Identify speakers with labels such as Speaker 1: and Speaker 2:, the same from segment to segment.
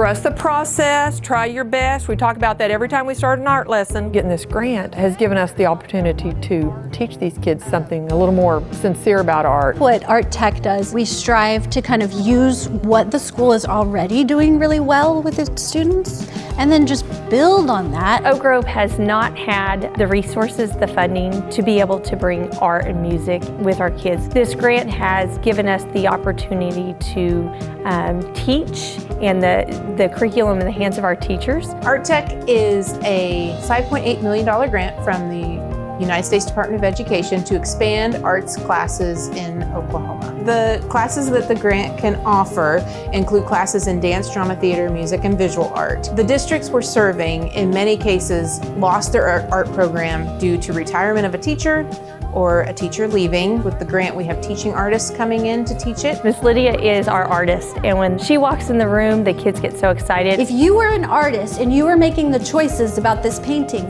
Speaker 1: Trust the process, try your best. We talk about that every time we start an art lesson. Getting this grant has given us the opportunity to teach these kids something a little more sincere about art.
Speaker 2: What Art Tech does, we strive to kind of use what the school is already doing really well with its students and then just build on that.
Speaker 3: Oak Grove has not had the resources, the funding to be able to bring art and music with our kids. This grant has given us the opportunity to teach and the curriculum in the hands of our teachers.
Speaker 4: Art Tech is a $5.8 million grant from the United States Department of Education to expand arts classes in Oklahoma. The classes that the grant can offer include classes in dance, drama, theater, music, and visual art. The districts we're serving, in many cases, lost their art program due to retirement of a teacher or a teacher leaving. With the grant, we have teaching artists coming in to teach it.
Speaker 3: Miss Lydia is our artist, and when she walks in the room, the kids get so excited.
Speaker 2: If you were an artist and you were making the choices about this painting,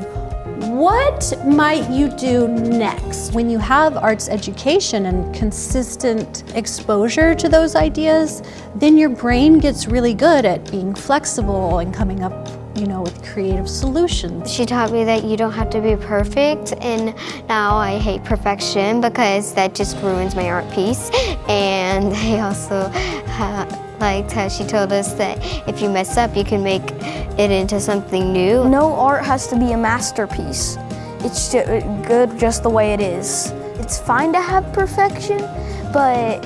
Speaker 2: what might you do next? When you have arts education and consistent exposure to those ideas, then your brain gets really good at being flexible and coming up, with creative solutions.
Speaker 5: She taught me that you don't have to be perfect, and now I hate perfection because that just ruins my art piece. And I also liked how she told us that if you mess up, you can make it into something new.
Speaker 6: No art has to be a masterpiece. It's good just the way it is. It's fine to have perfection, but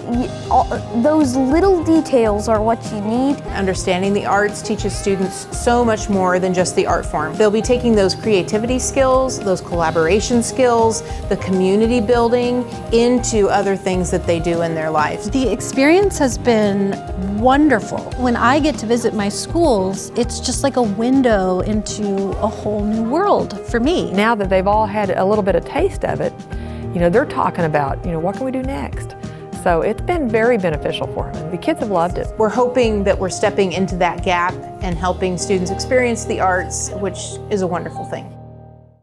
Speaker 6: those little details are what you need.
Speaker 4: Understanding the arts teaches students so much more than just the art form. They'll be taking those creativity skills, those collaboration skills, the community building into other things that they do in their life.
Speaker 2: The experience has been wonderful. When I get to visit my schools, it's just like a window into a whole new world for me.
Speaker 1: Now that they've all had a little bit of taste of it, they're talking about, what can we do next? So it's been very beneficial for them. The kids have loved it.
Speaker 4: We're hoping that we're stepping into that gap and helping students experience the arts, which is a wonderful thing.